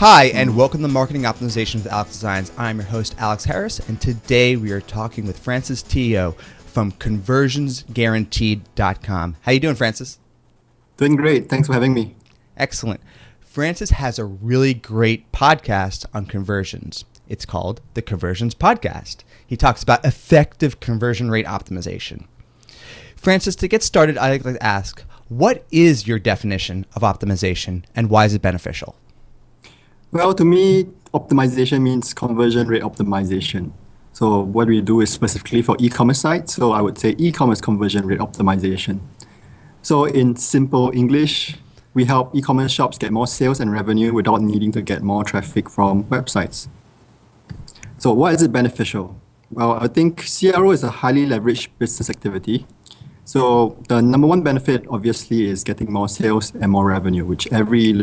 Hi, and welcome to Marketing Optimization with Alex Designs. I'm your host, Alex Harris, and today we are talking with Francis Teo from ConversionsGuaranteed.com. How you doing, Francis? Doing great. Thanks for having me. Excellent. Francis has a really great podcast on conversions. It's called the Convergence Podcast. He talks about effective conversion rate optimization. Francis, to get started, I'd like to ask, what is your definition of optimization and why is it beneficial? Well, to me, optimization means conversion rate optimization. So what we do is specifically for e-commerce sites. So I would say e-commerce conversion rate optimization. So in simple English, we help e-commerce shops get more sales and revenue without needing to get more traffic from websites. So why is it beneficial? Well, I think CRO is a highly leveraged business activity. So the number one benefit obviously is getting more sales and more revenue, which every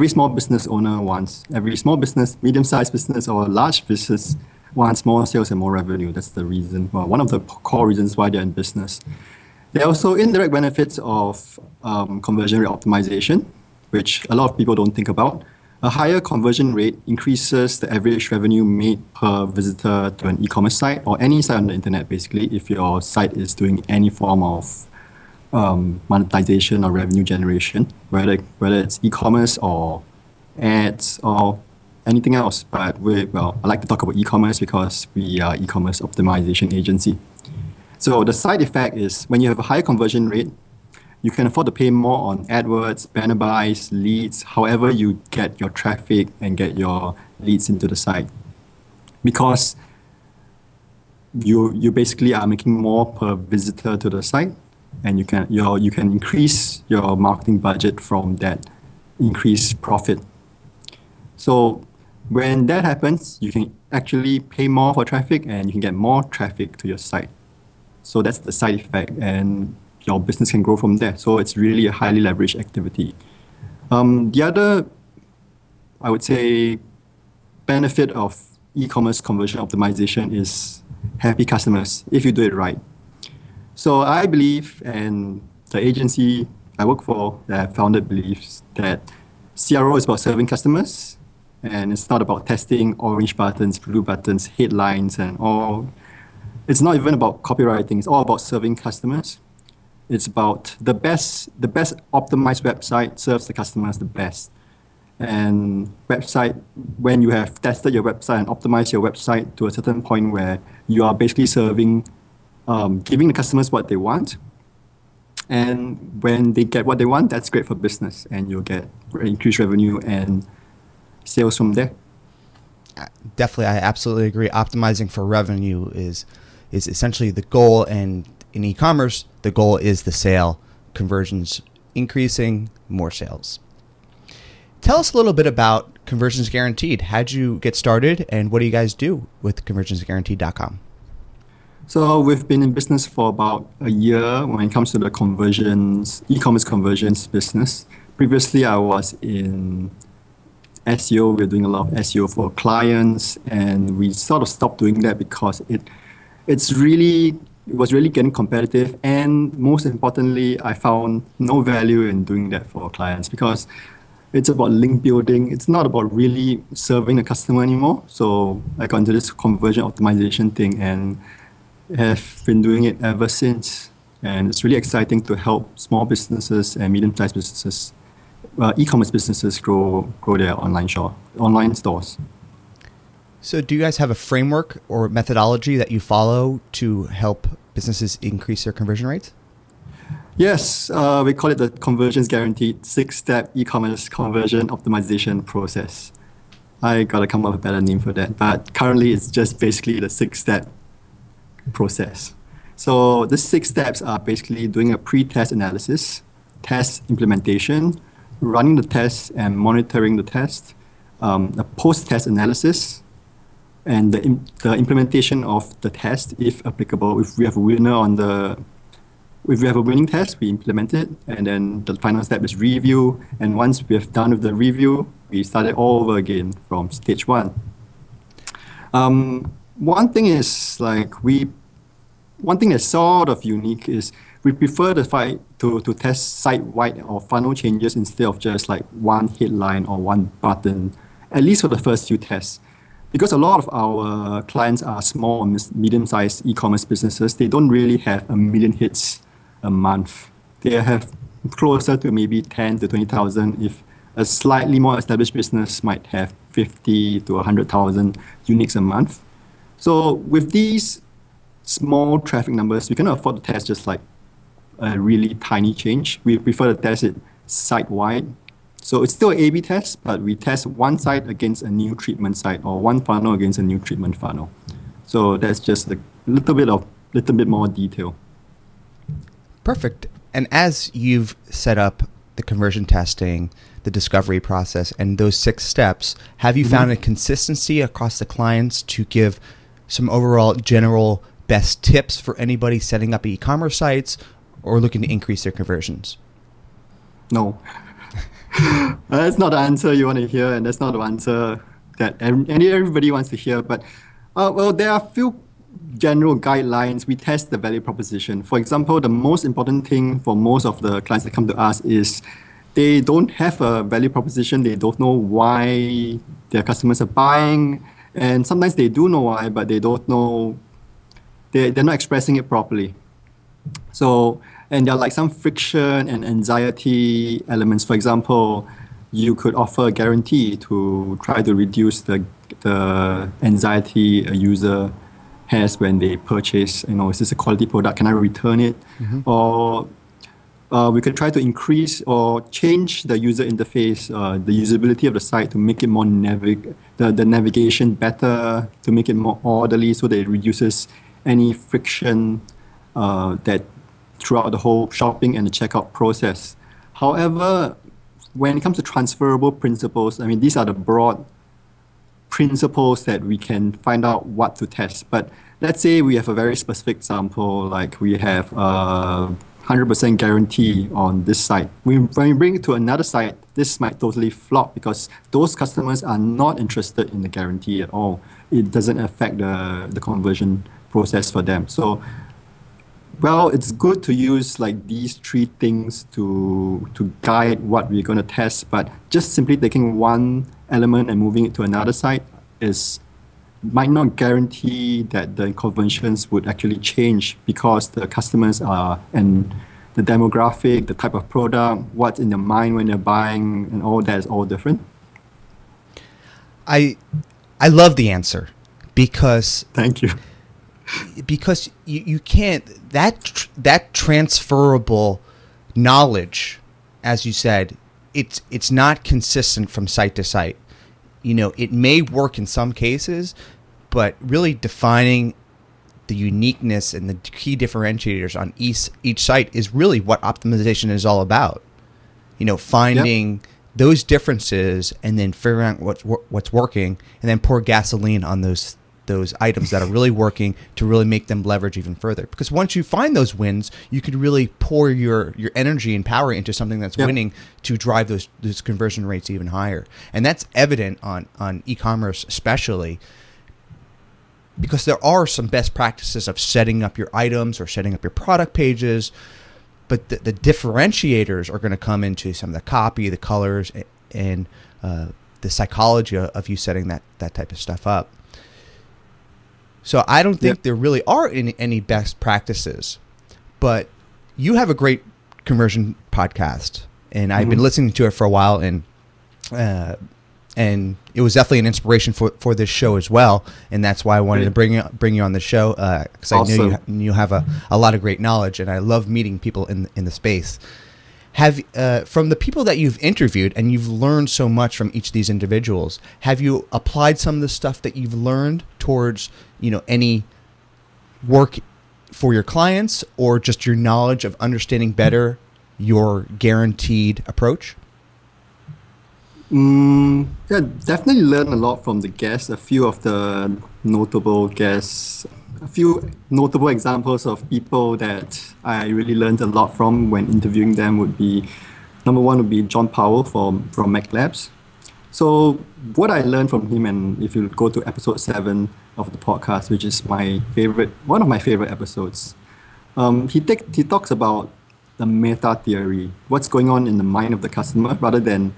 small business owner wants. Every small business, medium-sized business or large business wants more sales and more revenue. That's the reason, well, one of the core reasons why they're in business. There are also indirect benefits of conversion rate optimization, which a lot of people don't think about. A higher conversion rate increases the average revenue made per visitor to an e-commerce site or any site on the internet, basically, if your site is doing any form of monetization or revenue generation, whether it's e-commerce or ads or anything else. But I like to talk about e-commerce because we are e-commerce optimization agency. So the side effect is when you have a higher conversion rate, you can afford to pay more on AdWords, banner buys, leads, however you get your traffic and get your leads into the site. Because you basically are making more per visitor to the site, and you can increase your marketing budget from that increased profit. So when that happens, you can actually pay more for traffic and you can get more traffic to your site. So that's the side effect, and your business can grow from there. So it's really a highly leveraged activity. The other, I would say, benefit of e-commerce conversion optimization is happy customers if you do it right. So I believe, and the agency I work for that I founded believes, that CRO is about serving customers, and it's not about testing orange buttons, blue buttons, headlines, and all. It's not even about copywriting. It's all about serving customers. It's about the best optimized website serves the customers the best. And when you have tested your website and optimized your website to a certain point where you are basically serving, giving the customers what they want. And when they get what they want, that's great for business, and you'll get increased revenue and sales from there. Definitely, I absolutely agree. Optimizing for revenue is essentially the goal, and in e-commerce, the goal is the sale, conversions increasing, more sales. Tell us a little bit about Conversions Guaranteed. How'd you get started, and what do you guys do with ConversionsGuaranteed.com? So we've been in business for about a year when it comes to the e-commerce conversions business. Previously, I was in SEO. We were doing a lot of SEO for clients, and we sort of stopped doing that because it was really getting competitive, and most importantly, I found no value in doing that for clients because it's about link building. It's not about really serving the customer anymore. So I got into this conversion optimization thing and have been doing it ever since. And it's really exciting to help small businesses and medium-sized businesses, e-commerce businesses grow their online stores. So do you guys have a framework or methodology that you follow to help businesses increase their conversion rates? Yes, we call it the Convergence Guaranteed 6-step e-commerce conversion optimization process. I got to come up with a better name for that, but currently it's just basically the 6-step process. So the 6 steps are basically doing a pre-test analysis, test implementation, running the test and monitoring the test, a post-test analysis, and the implementation of the test, if applicable. If we have a winning test, we implement it, and then the final step is review. And once we have done with the review, we start it all over again from stage 1. One thing that's sort of unique is we prefer to test site-wide or funnel changes instead of just like one headline or one button at least for the first few tests. Because a lot of our clients are small and medium-sized e-commerce businesses, they don't really have a million hits a month. They have closer to maybe 10 to 20,000. If a slightly more established business might have 50 to 100,000 uniques a month. So with these small traffic numbers, we cannot afford to test just like a really tiny change. We prefer to test it site-wide. So it's still an A/B test, but we test one site against a new treatment site or one funnel against a new treatment funnel. So that's just a little bit more detail. Perfect. And as you've set up the conversion testing, the discovery process, and those 6 steps, have you found a consistency across the clients to give some overall general best tips for anybody setting up e-commerce sites or looking to increase their conversions? No. That's not the answer you want to hear, and that's not the answer that everybody wants to hear. But there are a few general guidelines. We test the value proposition. For example, the most important thing for most of the clients that come to us is they don't have a value proposition. They don't know why their customers are buying, and sometimes they do know why, but they don't know. They're not expressing it properly. So. And there are like some friction and anxiety elements. For example, you could offer a guarantee to try to reduce the anxiety a user has when they purchase, is this a quality product? Can I return it? Or we could try to increase or change the user interface, the usability of the site to make it more the navigation better, to make it more orderly so that it reduces any friction that throughout the whole shopping and the checkout process. However, when it comes to transferable principles, these are the broad principles that we can find out what to test. But let's say we have a very specific example, like we have a 100% guarantee on this site. When we bring it to another site, this might totally flop because those customers are not interested in the guarantee at all. It doesn't affect the conversion process for them. So, it's good to use like these 3 things to guide what we're going to test, but just simply taking one element and moving it to another site might not guarantee that the conversions would actually change because the customers are and the demographic, the type of product, what's in their mind when they're buying, and all that is all different. I love the answer because thank you. Because you can't that transferable knowledge, as you said, it's not consistent from site to site. It may work in some cases, but really defining the uniqueness and the key differentiators on each site is really what optimization is all about. Finding those differences and then figuring out what's working, and then pour gasoline on those items that are really working to really make them leverage even further. Because once you find those wins, you could really pour your energy and power into something that's winning to drive those conversion rates even higher. And that's evident on e-commerce especially, because there are some best practices of setting up your items or setting up your product pages, but the differentiators are going to come into some of the copy, the colors, and the psychology of you setting that type of stuff up. So I don't think there really are any best practices, but you have a great conversion podcast, and I've been listening to it for a while, and it was definitely an inspiration for this show as well, and that's why I wanted to bring you on the show, because I know you have a lot of great knowledge, and I love meeting people in the space. Have from the people that you've interviewed, and you've learned so much from each of these individuals, have you applied some of the stuff that you've learned towards any work for your clients, or just your knowledge of understanding better your guaranteed approach? Definitely learned a lot from the guests. A few of the notable guests, a few notable examples of people that I really learned a lot from when interviewing them would be, number one would be John Powell from Mac Labs. So what I learned from him, and if you go to episode 7 of the podcast, which is one of my favorite episodes, he talks about the meta theory, what's going on in the mind of the customer, rather than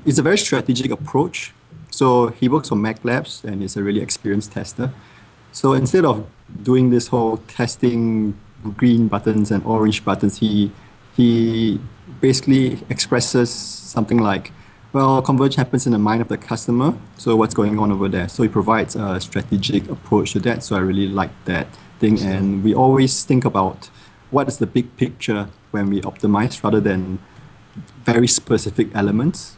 it's a very strategic approach. So he works for Mac Labs and is a really experienced tester. So instead of doing this whole testing green buttons and orange buttons, he basically expresses something like, well, conversion happens in the mind of the customer. So what's going on over there? So he provides a strategic approach to that. So I really like that thing. And we always think about what is the big picture when we optimize rather than very specific elements.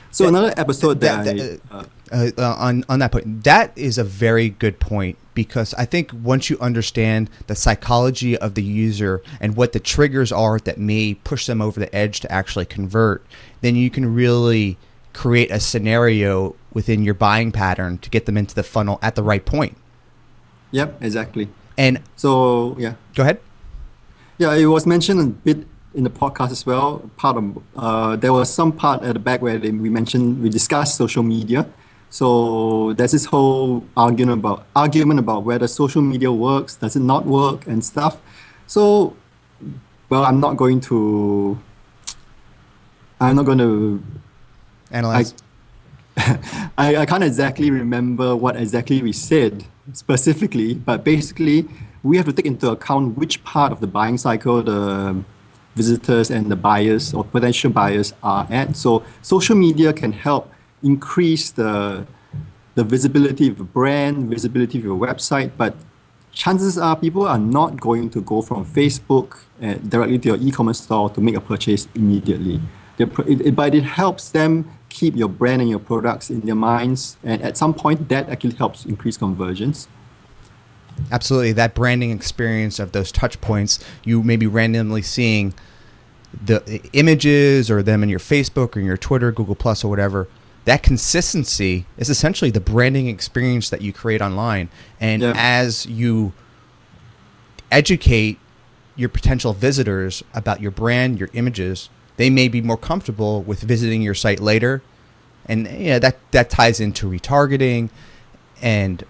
So another episode on that point, that is a very good point, because I think once you understand the psychology of the user and what the triggers are that may push them over the edge to actually convert, then you can really create a scenario within your buying pattern to get them into the funnel at the right point. Yep, exactly. And so, yeah. Go ahead. Yeah, it was mentioned a bit in the podcast as well. There was some part at the back where we discussed social media. So there's this whole argument about whether social media works, does it not work, and stuff. So, well, I'm not going to Analyze. I can't exactly remember what exactly we said specifically, but basically we have to take into account which part of the buying cycle the visitors and the buyers or potential buyers are at. So social media can help increase the visibility of a brand, visibility of your website, but chances are people are not going to go from Facebook directly to your e-commerce store to make a purchase immediately. But it helps them keep your brand and your products in their minds, and at some point that actually helps increase conversions. Absolutely. That branding experience of those touch points, you may be randomly seeing the images or them in your Facebook or in your Twitter, Google Plus or whatever. That consistency is essentially the branding experience that you create online. And as you educate your potential visitors about your brand, your images, they may be more comfortable with visiting your site later. And that ties into retargeting and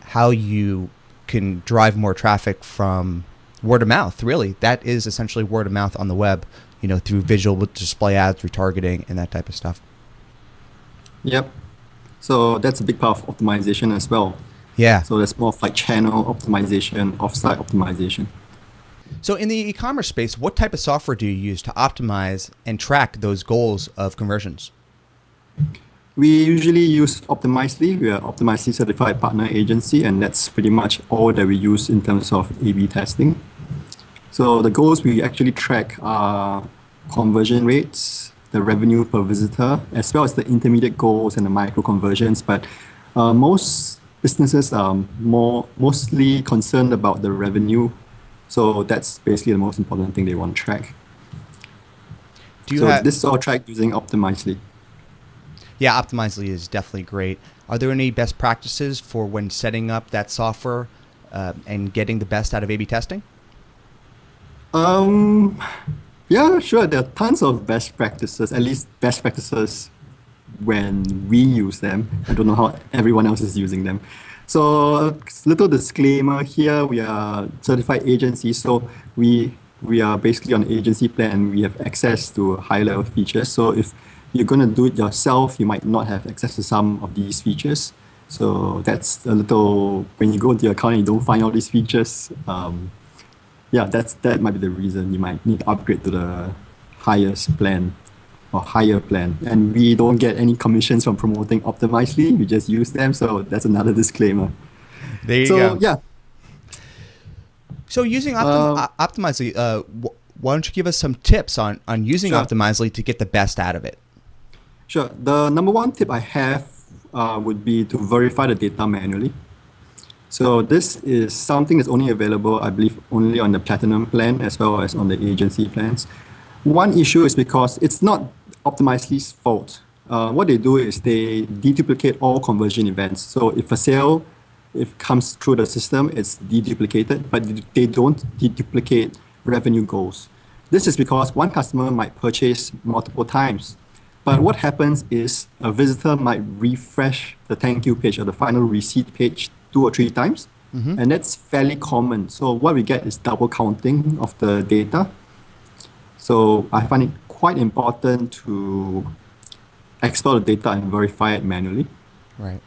how you can drive more traffic from word of mouth. Really, that is essentially word of mouth on the web, through visual display ads, retargeting, and that type of stuff. Yep. So that's a big part of optimization as well. Yeah. So there's more of like channel optimization, offsite optimization. So in the e-commerce space, what type of software do you use to optimize and track those goals of conversions? We usually use Optimizely. We are Optimizely certified partner agency, and that's pretty much all that we use in terms of A/B testing. So the goals we actually track are conversion rates, the revenue per visitor, as well as the intermediate goals and the micro conversions. But most businesses are mostly concerned about the revenue. So that's basically the most important thing they want to track. This is all tracked using Optimizely. Yeah, Optimizely is definitely great. Are there any best practices for when setting up that software and getting the best out of A/B testing? Yeah, sure. There are tons of best practices, at least best practices when we use them. I don't know how everyone else is using them. So, little disclaimer here, we are certified agency, so we are basically on agency plan. We have access to high level features. So if you're going to do it yourself, you might not have access to some of these features. So that's a little, when you go into your account and you don't find all these features, that might be the reason you might need to upgrade to the highest plan or higher plan. And we don't get any commissions from promoting Optimizely. We just use them. So that's another disclaimer. There you go. Yeah. So using Optimizely, why don't you give us some tips on using Optimizely to get the best out of it? Sure. The number one tip I have would be to verify the data manually. So this is something that's only available, I believe, only on the Platinum plan as well as on the agency plans. One issue is because it's not Optimizely's fault. What they do is they deduplicate all conversion events. So if a sale comes through the system, it's deduplicated, but they don't deduplicate revenue goals. This is because one customer might purchase multiple times. But what happens is a visitor might refresh the thank you page or the final receipt page 2 or 3 times. Mm-hmm. And that's fairly common. So what we get is double counting of the data. So I find it quite important to export the data and verify it manually. Right.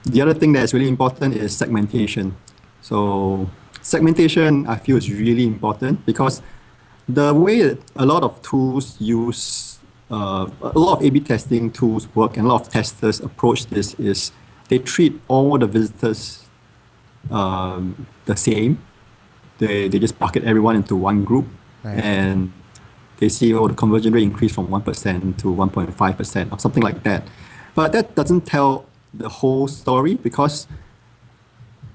The other thing that's really important is segmentation. So segmentation, I feel, is really important because the way that a lot of tools use, a lot of A/B testing tools work, and a lot of testers approach this is they treat all the visitors the same. They just bucket everyone into one group, Right. and they see, oh, the conversion rate increased from 1% to 1.5% or something like that. But that doesn't tell the whole story because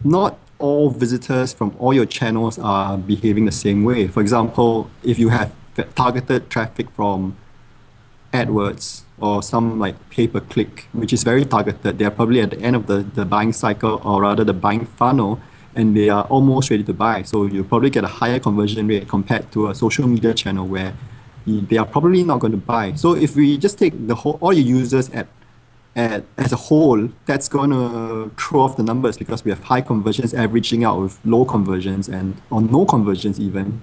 not all visitors from all your channels are behaving the same way. For example, if you have targeted traffic from AdWords or some like pay-per-click, which is very targeted, they're probably at the end of the buying cycle, or rather the buying funnel, and they are almost ready to buy. So you probably get a higher conversion rate compared to a social media channel where they are probably not going to buy. So if we just take all your users as a whole, that's going to throw off the numbers because we have high conversions averaging out with low conversions or no conversions even,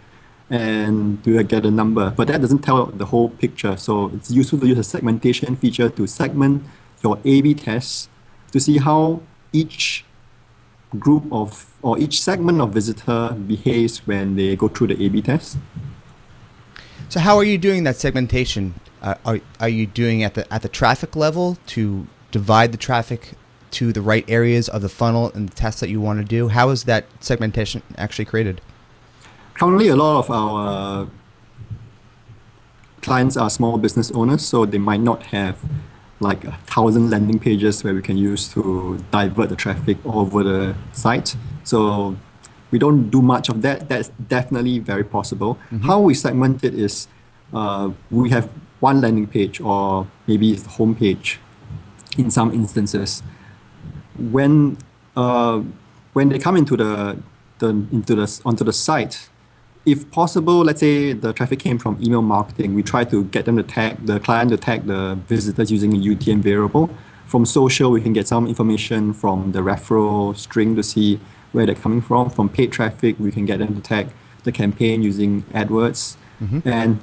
and we will get a number. But that doesn't tell the whole picture. So it's useful to use a segmentation feature to segment your A/B tests to see how each group or each segment of visitor behaves when they go through the A/B test. So how are you doing that segmentation? Are you doing it at the traffic level to divide the traffic to the right areas of the funnel and the tests that you want to do? How is that segmentation actually created? Currently, a lot of our clients are small business owners, so they might not have like 1,000 landing pages where we can use to divert the traffic over the site. So we don't do much of that. That's definitely very possible. Mm-hmm. How we segment it is we have one landing page, or maybe it's the home page in some instances. When they come onto the site, if possible, let's say the traffic came from email marketing, we try to get them to tag the client to tag the visitors using a UTM variable. From social, we can get some information from the referral string to see where they're coming from. From paid traffic, we can get them to tag the campaign using AdWords. Mm-hmm. And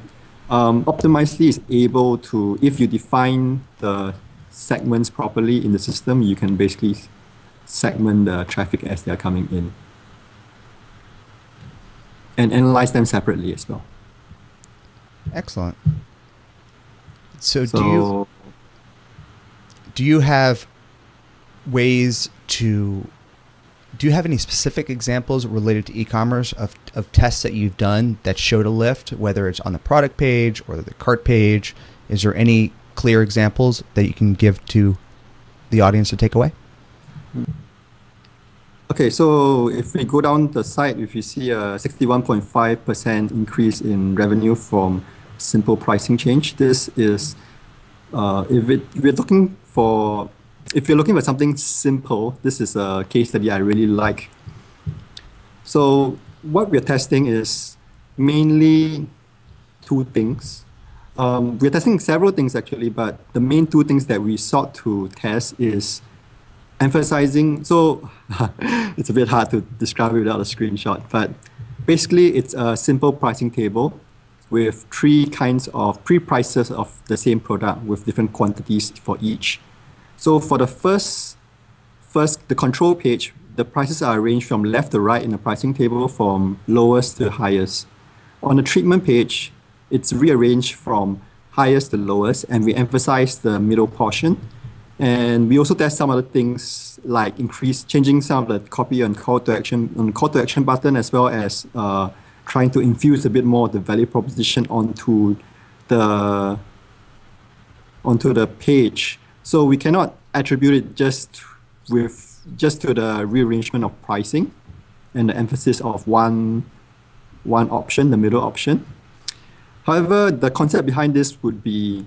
Optimizely is able to, if you define the segments properly in the system, you can basically segment the traffic as they're coming in and analyze them separately as well. Excellent. So do you have ways to... Do you have any specific examples related to e-commerce of tests that you've done that showed a lift, whether it's on the product page or the cart page? Is there any clear examples that you can give to the audience to take away? Okay, so if we go down the site, if you see a 61.5% increase in revenue from simple pricing change, this is, if you're looking for something simple, this is a case study I really like. So what we're testing is mainly two things. We're testing several things actually, but the main two things that we sought to test is emphasizing, so it's a bit hard to describe it without a screenshot, but basically it's a simple pricing table with three prices of the same product with different quantities for each. So for the first, the control page, the prices are arranged from left to right in the pricing table from lowest to highest. On the treatment page, it's rearranged from highest to lowest, and we emphasize the middle portion. And we also test some other things like changing some of the copy on call to action button, as well as trying to infuse a bit more of the value proposition onto the page. So we cannot attribute it just to the rearrangement of pricing and the emphasis of one option, the middle option. However, the concept behind this would be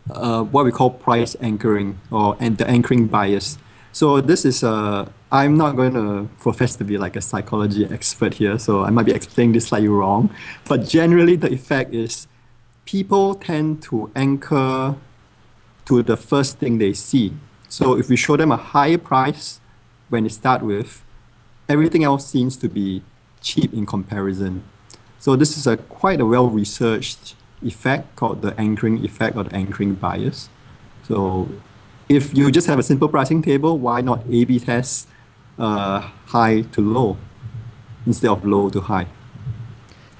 what we call price anchoring and the anchoring bias. So this is I'm not going to profess to be like a psychology expert here, so I might be explaining this slightly wrong. But generally, the effect is people tend to anchor to the first thing they see. So if we show them a higher price when they start with, everything else seems to be cheap in comparison. So this is quite a well-researched effect called the anchoring effect or the anchoring bias. So if you just have a simple pricing table, why not A/B test high to low instead of low to high?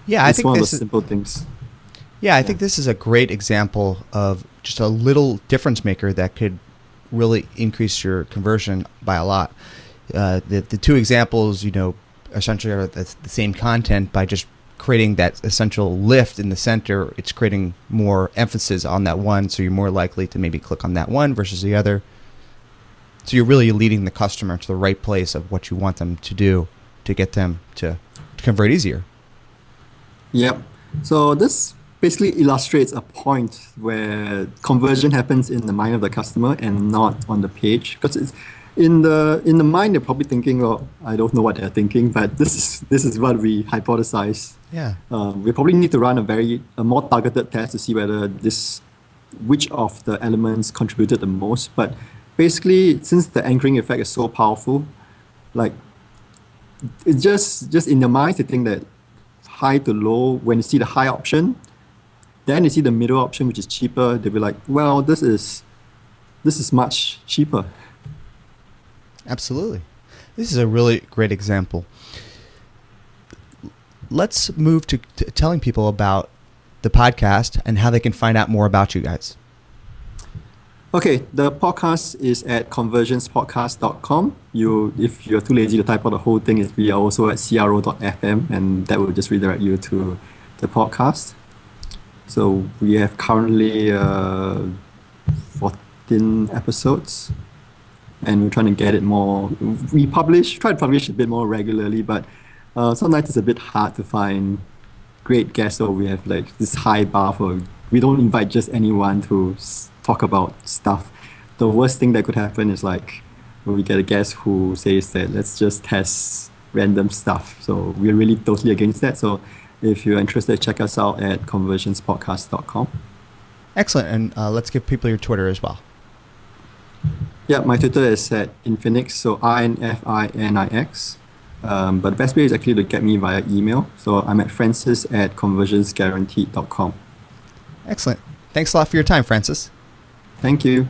Yeah, I It's think one of this those is. simple things. Yeah, I think this is a great example of just a little difference maker that could really increase your conversion by a lot. The two examples, essentially are the same content. By just creating that essential lift in the center, it's creating more emphasis on that one, so you're more likely to maybe click on that one versus the other. So you're really leading the customer to the right place of what you want them to do to get them to convert easier. Yep. So this basically illustrates a point where conversion happens in the mind of the customer and not on the page. Because it's in the mind, they're probably thinking, "Oh, I don't know what they're thinking," but this is what we hypothesize. Yeah. We probably need to run a more targeted test to see which of the elements contributed the most. But basically, since the anchoring effect is so powerful, like it's just in their minds they think that high to low, when you see the high option, then you see the middle option, which is cheaper, they'll be like, well, this is much cheaper. Absolutely. This is a really great example. Let's move to telling people about the podcast and how they can find out more about you guys. Okay, the podcast is at convergencepodcast.com. If you're too lazy to type out the whole thing, we are also at cro.fm, and that will just redirect you to the podcast. So we have currently 14 episodes, and we're trying to get it more. We try to publish a bit more regularly, but sometimes it's a bit hard to find great guests, so we have like this high bar we don't invite just anyone to talk about stuff. The worst thing that could happen is like when we get a guest who says that let's just test random stuff. So we're really totally against that. So if you're interested, check us out at convergencepodcast.com. Excellent. And let's give people your Twitter as well. Yeah, my Twitter is at Infinix, so INFINIX. But the best way is actually to get me via email. So I'm at francis@convergencesguaranteed.com. Excellent. Thanks a lot for your time, Francis. Thank you.